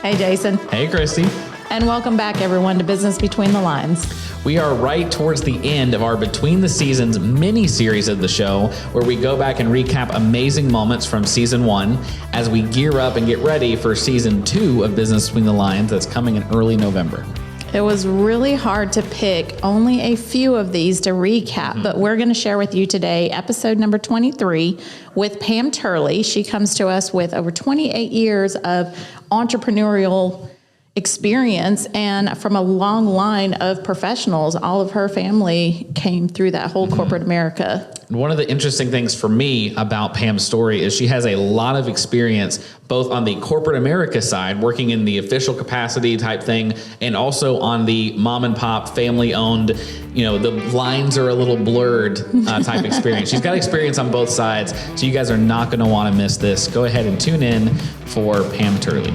Hey, Jayson. Hey, Kristi. And welcome back, everyone, to Business Between the Lines. We are right towards the end of our Between the Seasons mini-series of the show, where we go back and recap amazing moments from Season 1 as we gear up and get ready for Season 2 of Business Between the Lines that's coming in early November. It was really hard to pick only a few of these to recap, but we're going to share with you today episode number 23 with Pam Turley. She comes to us with over 28 years of entrepreneurial experience and from a long line of professionals. All of her family came through that whole corporate America. One of the interesting things for me about Pam's story is she has a lot of experience both on the corporate America side, working in the official capacity type thing, and also on the mom and pop, family owned, the lines are a little blurred type experience. She's got experience on both sides, so you guys are not going to want to miss this. Go ahead and tune in for Pam Turley.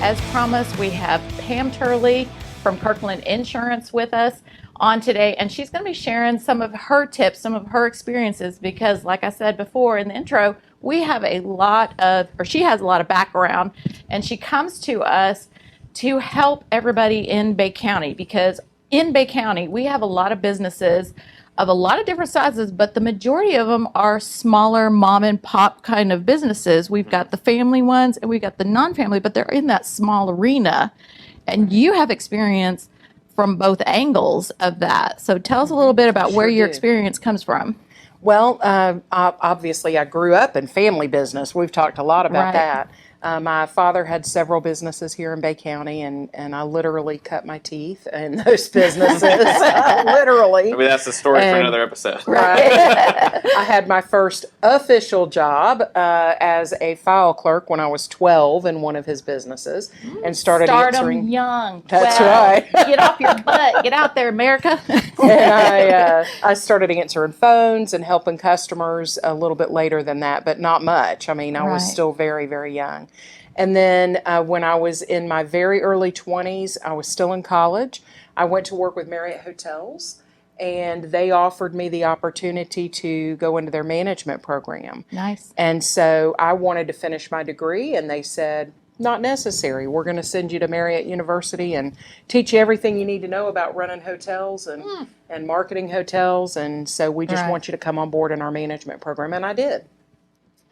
As promised, we have Pam Turley from Kirkland Insurance with us on today, and she's going to be sharing some of her tips, some of her experiences, because like I said before in the intro, she has a lot of background, and she comes to us to help everybody in Bay County, because in Bay County, we have a lot of businesses of a lot of different sizes, but the majority of them are smaller mom and pop kind of businesses. We've got the family ones and we've got the non-family, but they're in that small arena. And you have experience from both angles of that. So tell us a little bit about where your experience comes from. Well, obviously I grew up in family business. We've talked a lot about that. My father had several businesses here in Bay County, and I literally cut my teeth in those businesses, literally. I mean, that's the story for another episode. Right. I had my first official job as a file clerk when I was 12 in one of his businesses, and started answering. Start 'em young. That's right. Get off your butt. Get out there, America. And I started answering phones and helping customers a little bit later than that, but not much. I mean, I was still very, very young. And then when I was in my very early 20s, I was still in college. I went to work with Marriott Hotels, and they offered me the opportunity to go into their management program. Nice. And so I wanted to finish my degree, and they said, not necessary. We're going to send you to Marriott University and teach you everything you need to know about running hotels and marketing hotels. And so we just want you to come on board in our management program. And I did.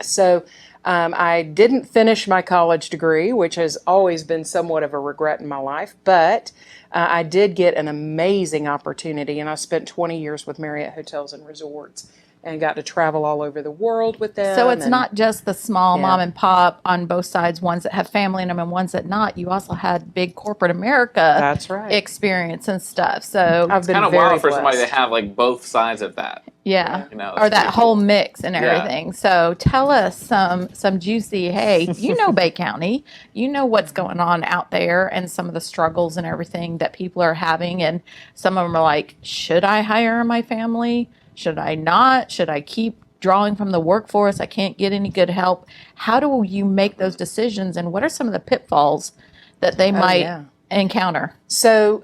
So I didn't finish my college degree, which has always been somewhat of a regret in my life, but I did get an amazing opportunity, and I spent 20 years with Marriott Hotels and Resorts and got to travel all over the world with them. So it's not just the small mom and pop on both sides, ones that have family in them and ones that not. You also had big corporate America experience and stuff. So I've been kind of very wild for blessed. somebody to have like both sides of that. Yeah, Or that whole mix and everything. So tell us some juicy, hey, Bay County, what's going on out there and some of the struggles and everything that people are having. And some of them are like, should I hire my family? Should I not? Should I keep drawing from the workforce? I can't get any good help. How do you make those decisions? And what are some of the pitfalls that they might encounter? So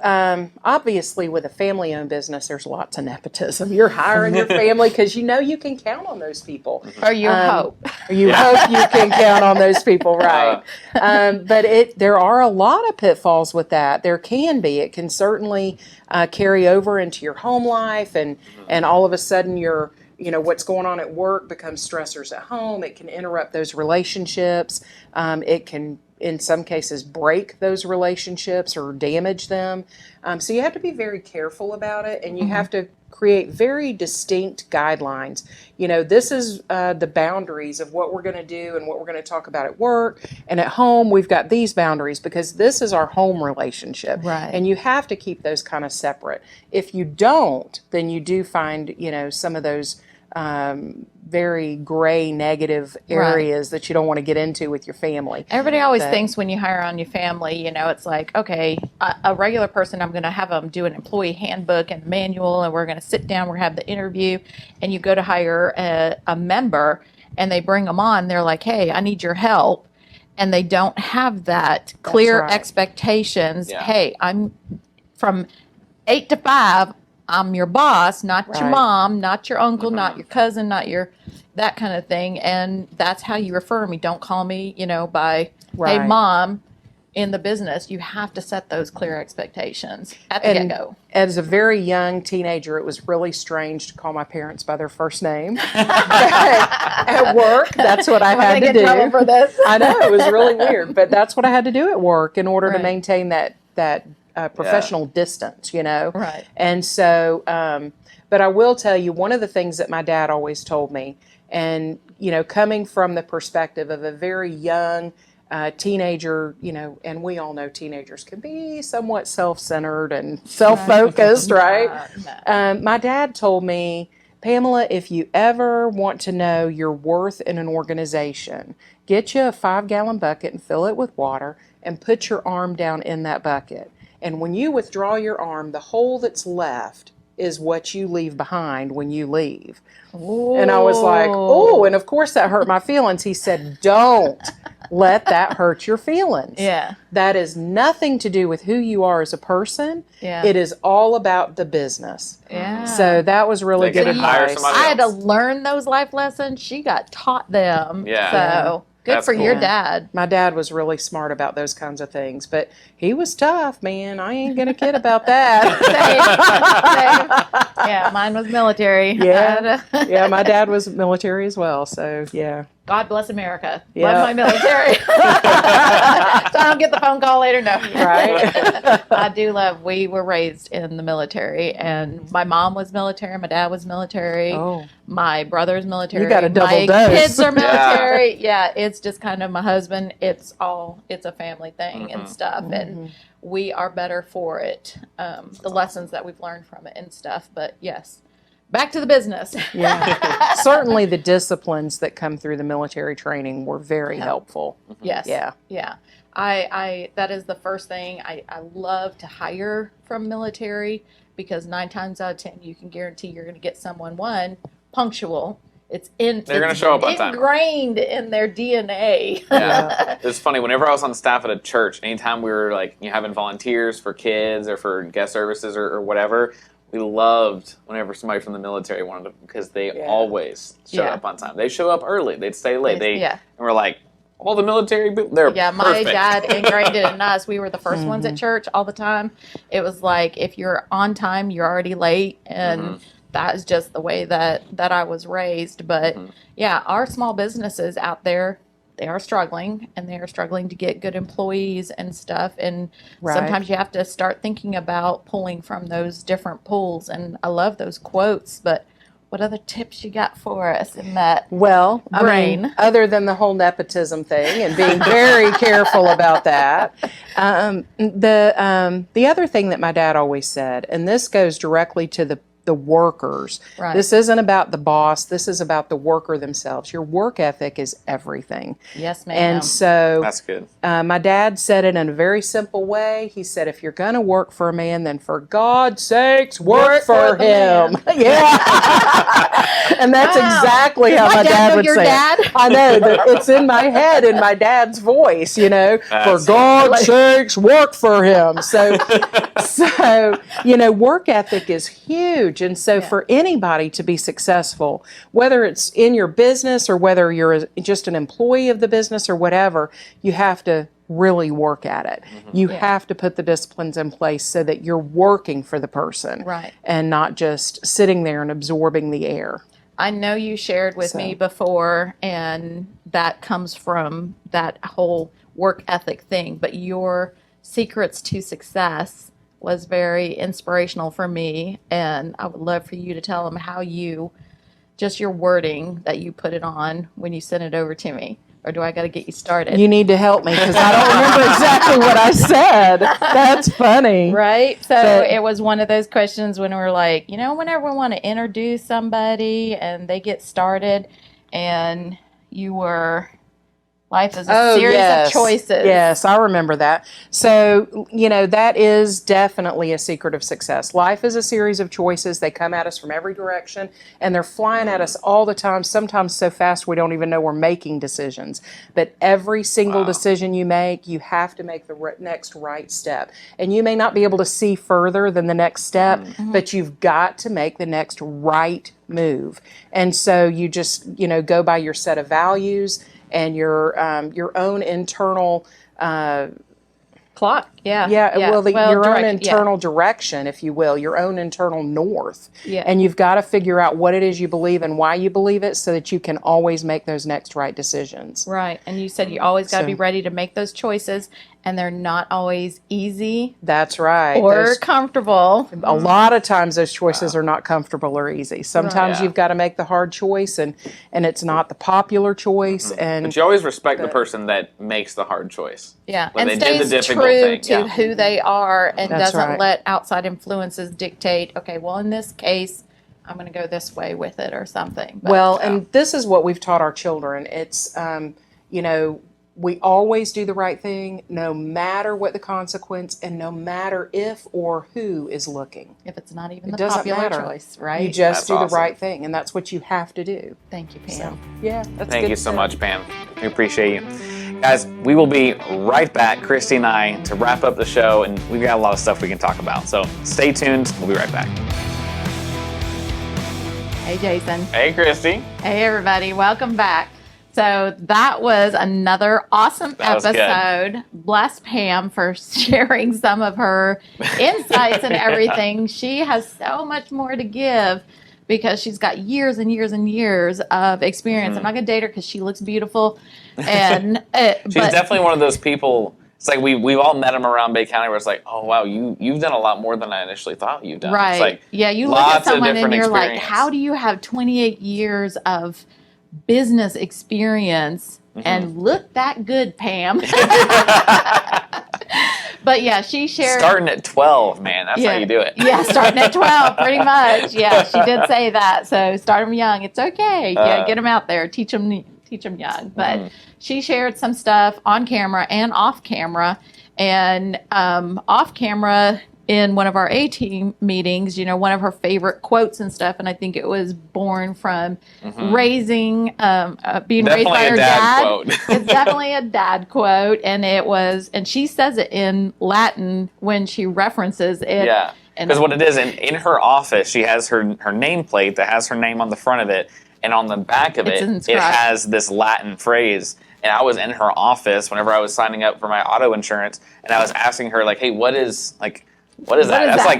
obviously with a family-owned business, there's lots of nepotism. You're hiring your family because you can count on those people. Or you hope. You hope you can count on those people, right? But there are a lot of pitfalls with that. There can be. It can certainly carry over into your home life, and all of a sudden what's going on at work becomes stressors at home. It can interrupt those relationships. It can, in some cases, break those relationships or damage them. So you have to be very careful about it, and you have to create very distinct guidelines. This is the boundaries of what we're going to do and what we're going to talk about at work, and at home we've got these boundaries because this is our home relationship. Right. And you have to keep those kind of separate. If you don't, then you do find, some of those very gray, negative areas that you don't want to get into with your family. Everybody always thinks when you hire on your family, it's like, okay, a regular person, I'm going to have them do an employee handbook and manual, and we're going to sit down, we're going to have the interview, and you go to hire a member, and they bring them on, they're like, hey, I need your help. And they don't have that clear expectations. Yeah. Hey, I'm from 8 to 5, I'm your boss, not your mom, not your uncle, not your cousin, not your that kind of thing. And that's how you refer me. Don't call me, by, Right. hey, mom, in the business. You have to set those clear expectations at the And get-go. as a very young teenager, it was really strange to call my parents by their first name. At work, that's what I had to do. For this. I know, it was really weird, but that's what I had to do at work in order to Right. maintain that professional distance, Right. And so, but I will tell you, one of the things that my dad always told me, and, coming from the perspective of a very young teenager, and we all know teenagers can be somewhat self-centered and self-focused, right? My dad told me, Pamela, if you ever want to know your worth in an organization, get you a 5-gallon bucket and fill it with water and put your arm down in that bucket. And when you withdraw your arm, the hole that's left is what you leave behind when you leave. Ooh. And I was like, oh, and of course that hurt my feelings. He said, don't let that hurt your feelings. Yeah. That is nothing to do with who you are as a person. Yeah. It is all about the business. Yeah. So that was really They good could hire advice. somebody I had to else. learn those life lessons. She got taught them. Yeah. So good That's for your cool. dad. My dad was really smart about those kinds of things, but he was tough, man. I ain't gonna kid about that. Same. Yeah, mine was military. Yeah. Yeah, my dad was military as well, so yeah. God bless America. Yeah. Love my military. So I don't get the phone call later. No. Right. I do love, we were raised in the military, and my mom was military, my dad was military, Oh. my brother's military. You got a double my dose. kids are military. Yeah, it's just kind of my husband. It's a family thing and stuff, and we are better for it. The lessons that we've learned from it and stuff. But yes, back to the business. Yeah. Certainly the disciplines that come through the military training were very helpful. Yes. Yeah. Yeah. I that is the first thing. I love to hire from military because 9 times out of 10 you can guarantee you're going to get someone, one, punctual. They're gonna show up on time. Ingrained in their DNA. Yeah. It's funny, whenever I was on staff at a church, anytime we were having volunteers for kids or for guest services or whatever, we loved whenever somebody from the military wanted to, because they always showed up on time. They show up early. They'd stay late. And we're like, all the military people, they're my perfect. dad ingrained it in us. We were the first ones at church all the time. It was like, if you're on time, you're already late. And that is just the way that I was raised. But yeah, our small businesses out there, they are struggling, and they are struggling to get good employees and stuff. And sometimes you have to start thinking about pulling from those different pools. And I love those quotes, but what other tips you got for us in that? Well, I brain? mean, other than the whole nepotism thing and being very careful about that, the other thing that my dad always said, and this goes directly to the workers. Right. This isn't about the boss. This is about the worker themselves. Your work ethic is everything. Yes, ma'am. And so That's good. my dad said it in a very simple way. He said, if you're going to work for a man, then for God's sakes, work for the him. Yeah. And that's exactly how my dad would your say dad? it. I know. It's in my head, in my dad's voice, for That's God's sakes, work for him. So, work ethic is huge. And so for anybody to be successful, whether it's in your business or whether you're just an employee of the business or whatever, you have to really work at it. You have to put the disciplines in place so that you're working for the person, Right. and not just sitting there and absorbing the air. I know you shared with me before, and that comes from that whole work ethic thing, but your secrets to success was very inspirational for me, and I would love for you to tell them how just your wording that you put it on when you sent it over to me. Or do I got to get you started? You need to help me because I don't remember exactly what I said. That's funny. Right? So But- it was one of those questions when we're like, whenever we want to introduce somebody and they get started, and you were Life is a series of choices. Yes, I remember that. So, that is definitely a secret of success. Life is a series of choices. They come at us from every direction, and they're flying at us all the time, sometimes so fast we don't even know we're making decisions. But every single decision you make, you have to make the next right step. And you may not be able to see further than the next step, but you've got to make the next right move. And so you just, go by your set of values and your own internal clock. Your own internal direction, if you will, your own internal north. Yeah. And you've got to figure out what it is you believe and why you believe it so that you can always make those next right decisions. Right. And you said you always got to be ready to make those choices, and they're not always easy. That's right. Or comfortable. A lot of times those choices are not comfortable or easy. Sometimes you've got to make the hard choice, and it's not the popular choice. But you always respect the person that makes the hard choice. Yeah, when and they did the stays difficult true thing. to who they are, and That's doesn't right. let outside influences dictate, okay, well, in this case, I'm going to go this way with it or something. But, and this is what we've taught our children. It's, we always do the right thing, no matter what the consequence, and no matter if or who is looking. if it's not even the doesn't popular matter. choice, right? You just That's do the awesome. right thing, and that's what you have to do. Thank you, Pam. So, that's Thank good you so stuff. much, Pam. We appreciate you. Guys, we will be right back, Kristi and I, to wrap up the show, and we've got a lot of stuff we can talk about. So stay tuned. We'll be right back. Hey, Jason. Hey, Kristi. Hey, everybody. Welcome back. So that was another awesome That was good. episode. Bless Pam for sharing some of her insights and everything. She has so much more to give because she's got years and years and years of experience. I'm not going to date her because she looks beautiful. And She's definitely one of those people. It's like we've all met him around Bay County where it's like, oh, wow, you've done a lot more than I initially thought you've done. Right. It's like You look at lots of someone and different you're like, experience. how do you have 28 years of business experience and look that good, Pam? But yeah, she shared. Starting at 12, man. That's how you do it. Yeah, starting at 12, pretty much. Yeah, she did say that. So start them young. It's okay. Yeah, get them out there. Teach them young. But she shared some stuff on camera and off camera. And off camera, in one of our A-team meetings, one of her favorite quotes and stuff, and I think it was born from being raised by her dad. Quote. It's definitely a dad quote, and and she says it in Latin when she references it. Yeah, because what it is, in her office, she has her nameplate that has her name on the front of it, and on the back of it has this Latin phrase. And I was in her office whenever I was signing up for my auto insurance, and I was asking her, like, hey, what is that?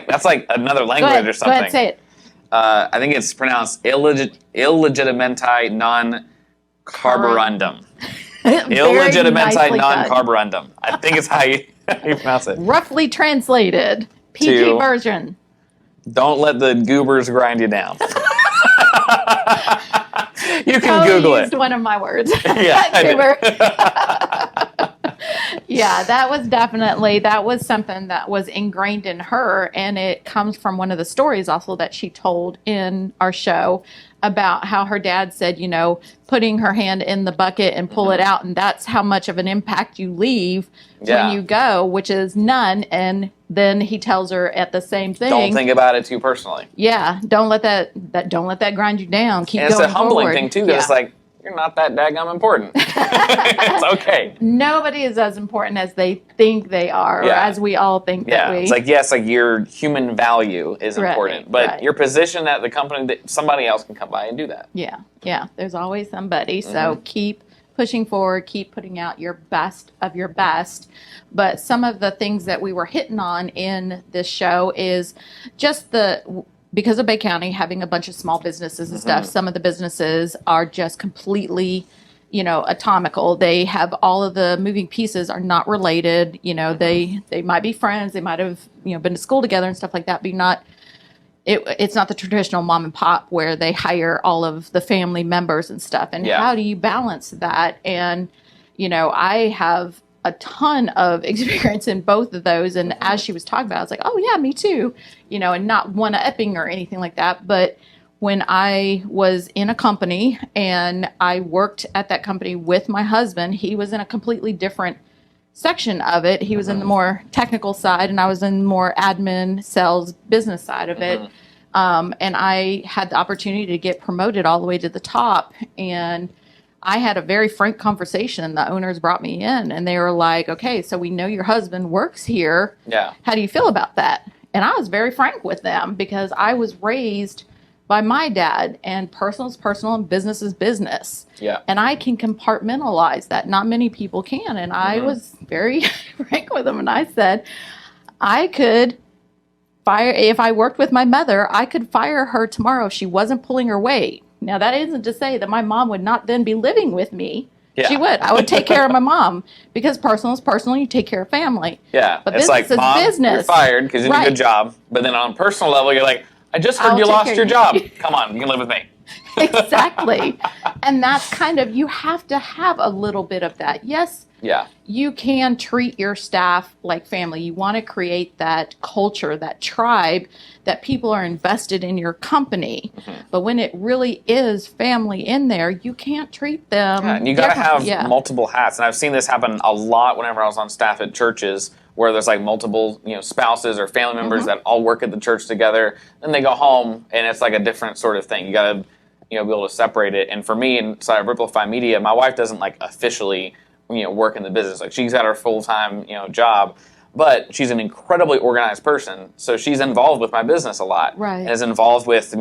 That's like another language or something. Go ahead, say it. I think it's pronounced illegitimenti non carborundum. Illegitimenti non carborundum. I think it's how you pronounce it. Roughly translated, PG version. Don't let the goobers grind you down. You can Google it. Used one of my words. Yeah, Goober. Yeah, that was something that was ingrained in her, and it comes from one of the stories also that she told in our show about how her dad said, putting her hand in the bucket and pull it out, and that's how much of an impact you leave when you go, which is none. And then he tells her at the same thing. Don't think about it too personally. Yeah, don't let that grind you down. Keep going forward. It's a humbling forward. thing too, because it's like, you're not that daggum important. It's okay. Nobody is as important as they think they are, or as we all think that we. It's like, yes, like your human value is important, but your position at the company, that somebody else can come by and do that. Yeah. There's always somebody. So keep pushing forward, keep putting out your best of your best. But some of the things that we were hitting on in this show is just because of Bay County having a bunch of small businesses and stuff, some of the businesses are just completely, atomical. They have all of the moving pieces are not related. They might be friends. They might have, been to school together and stuff like that, but it's not the traditional mom and pop where they hire all of the family members and stuff. And how do you balance that? And, I have a ton of experience in both of those. And as she was talking about it, I was like, oh yeah, me too, and not one-upping or anything like that. But when I was in a company and I worked at that company with my husband. He was in a completely different section of it. He was in the more technical side, and I was in the more admin, sales, business side of it. And I had the opportunity to get promoted all the way to the top. And I had a very frank conversation. The owners brought me in and they were like, okay, so we know your husband works here. Yeah. How do you feel about that? And I was very frank with them because I was raised by my dad, and personal is personal and business is business. Yeah. And I can compartmentalize that. Not many people can. And I was very frank with them. And I said, I could fire, if I worked with my mother, I could fire her tomorrow if she wasn't pulling her weight. Now, that isn't to say that my mom would not then be living with me. Yeah. She would. I would take care of my mom because personal is personal. You take care of family. Yeah. But it's business like, Mom, is business. you're fired because you did a good job. But then on a personal level, you're like, I just heard you lost your job. Come on, you can live with me. Exactly. And that's kind of, you have to have a little bit of that. Yes. Yeah. You can treat your staff like family. You want to create that culture, that tribe, that people are invested in your company. But when it really is family in there, you can't treat them. Yeah, and you got to have multiple hats. And I've seen this happen a lot whenever I was on staff at churches, where there's like multiple, spouses or family members that all work at the church together. Then they go home, and it's like a different sort of thing. You got to, be able to separate it. And for me, inside of Ripplify Media, my wife doesn't like officially work in the business. Like, she's got her full-time, job, but she's an incredibly organized person. So she's involved with my business a lot. Right. And is involved with,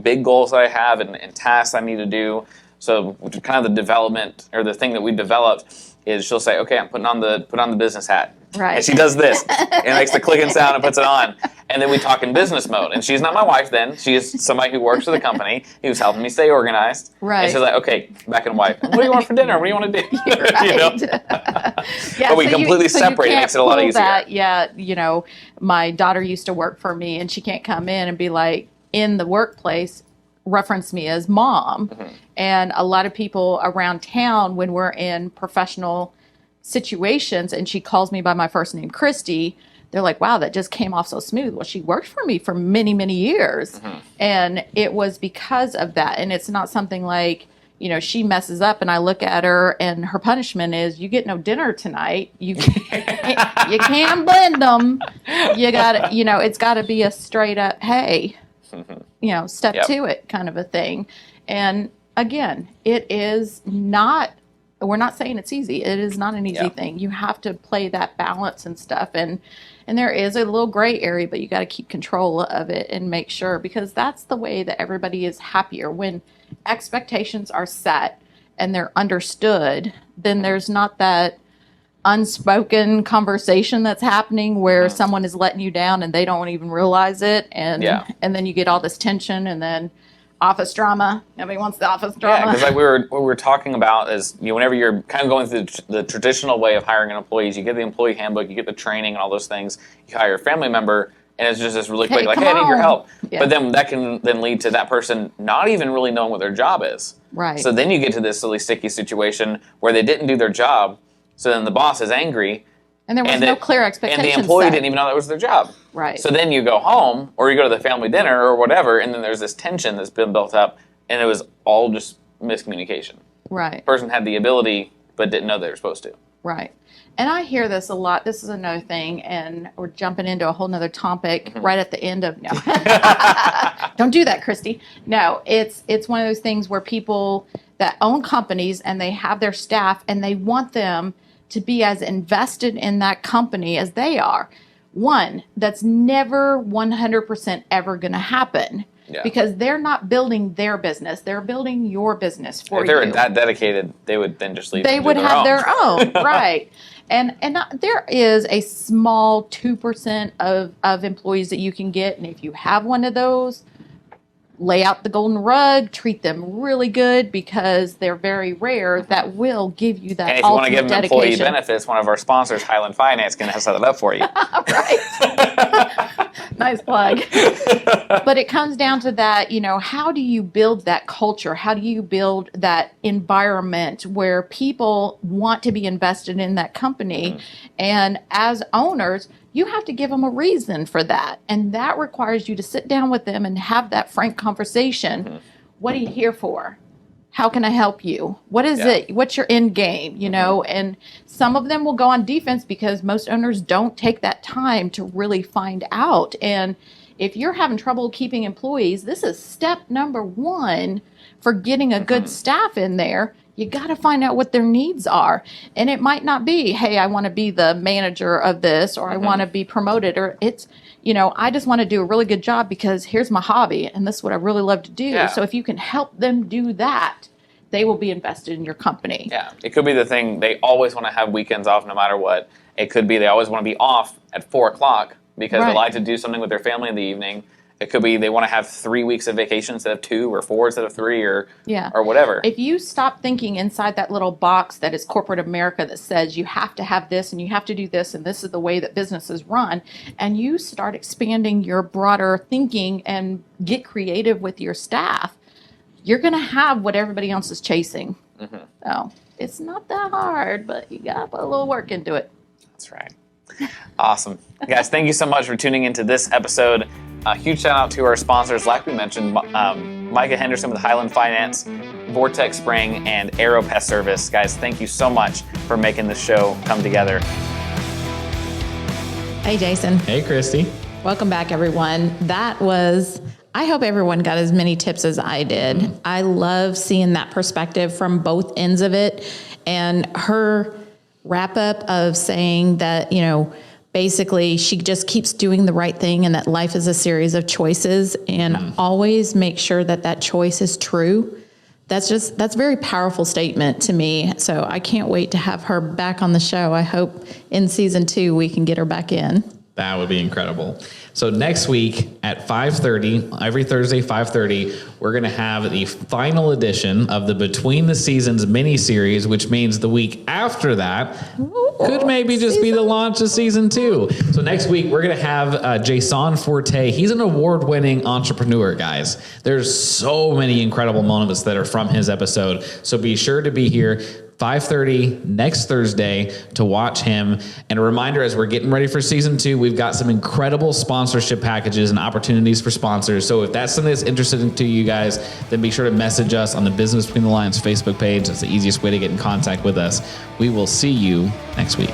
big goals that I have and tasks I need to do. So kind of the development, or the thing that we developed, is she'll say, okay, I'm put on the business hat. Right. And she does this and makes the clicking sound and puts it on. And then we talk in business mode. And she's not my wife then. She is somebody who works for the company, who's helping me stay organized. Right. And she's like, okay, back in wife. What do you want for dinner? What do you want to do? Right. But we completely separate. It makes it a lot easier. My daughter used to work for me, and she can't come in and be like, in the workplace, reference me as mom. And a lot of people around town, when we're in professional situations and she calls me by my first name, Kristi, they're like, wow, that just came off so smooth. Well, she worked for me for many, many years. And it was because of that. And it's not something like, she messes up and I look at her and her punishment is, you get no dinner tonight. You can't blend them. You got to, it's got to be a straight up, hey, step to it kind of a thing. And again, it is not, we're not saying it's easy. It is not an easy thing. You have to play that balance and stuff. And there is a little gray area, but you got to keep control of it and make sure, because that's the way that everybody is happier. When expectations are set and they're understood, then there's not that unspoken conversation that's happening where someone is letting you down and they don't even realize it. And then you get all this tension, and then office drama. Nobody wants the office drama. Yeah, because like we were talking about is, whenever you're kind of going through the traditional way of hiring an employee, you get the employee handbook, you get the training and all those things. You hire a family member, and it's just this really quick, like, hey, I need your help. Yeah. But then that can then lead to that person not even really knowing what their job is. Right. So then you get to this really sticky situation where they didn't do their job, so then the boss is angry. And there was no clear expectation. And the employee didn't even know that was their job. Right. So then you go home, or you go to the family dinner or whatever, and then there's this tension that's been built up, and it was all just miscommunication. Right. The person had the ability, but didn't know they were supposed to. Right. And I hear this a lot. This is another thing, and we're jumping into a whole nother topic right at the end of, no. Don't do that, Kristi. No, it's one of those things where people that own companies and they have their staff and they want them to be as invested in that company as they are. One, that's never 100% ever going to happen. Yeah. Because they're not building their business. They're building your business for you. If they were that dedicated, they would then just leave. They would have their own, right. And there is a small 2% of employees that you can get. And if you have one of those, lay out the golden rug, treat them really good, because they're very rare. That will give you that. And if you want to give them dedication. Employee benefits, one of our sponsors, Highland Finance, can set it up for you. Right. Nice plug. But it comes down to that, how do you build that culture? How do you build that environment where people want to be invested in that company? And as owners, you have to give them a reason for that. And that requires you to sit down with them and have that frank conversation. What are you here for? How can I help you? What is it? What's your end game? You know, and some of them will go on defense because most owners don't take that time to really find out. And if you're having trouble keeping employees, this is step number one for getting a good staff in there. You got to find out what their needs are. And it might not be, hey, I want to be the manager of this, or I want to be promoted, or it's, you know, I just want to do a really good job because here's my hobby and this is what I really love to do. Yeah. So if you can help them do that, they will be invested in your company. Yeah, it could be the thing, they always want to have weekends off no matter what. It could be they always want to be off at 4 o'clock because they like to do something with their family in the evening. It could be they want to have 3 weeks of vacation instead of 2, or 4 instead of 3, or whatever. If you stop thinking inside that little box that is corporate America that says you have to have this and you have to do this and this is the way that businesses run, and you start expanding your broader thinking and get creative with your staff, you're going to have what everybody else is chasing. So it's not that hard, but you got to put a little work into it. That's right. Awesome. Guys, thank you so much for tuning into this episode. A huge shout out to our sponsors, like we mentioned, Micah Henderson with Highland Finance, Vortex Spring, and Aero Pest Service. Guys, thank you so much for making this show come together. Hey, Jason. Hey, Kristi. Welcome back, everyone. I hope everyone got as many tips as I did. I love seeing that perspective from both ends of it. And her wrap up of saying that, you know, basically she just keeps doing the right thing and that life is a series of choices, and always make sure that that choice is true. That's a very powerful statement to me. So I can't wait to have her back on the show. I hope in season 2 we can get her back in. That would be incredible. So next week at 5:30, every Thursday, 5:30, we're going to have the final edition of the Between the Seasons mini-series, which means the week after that could maybe just be the launch of season 2. So next week, we're going to have Jayson Forte. He's an award-winning entrepreneur, guys. There's so many incredible moments that are from his episode. So be sure to be here 5:30 next Thursday to watch him. And a reminder, as we're getting ready for season 2, we've got some incredible sponsorship packages and opportunities for sponsors. So if that's something that's interesting to you guys, then be sure to message us on the Business Between the Lines Facebook page. That's the easiest way to get in contact with us. We will see you next week.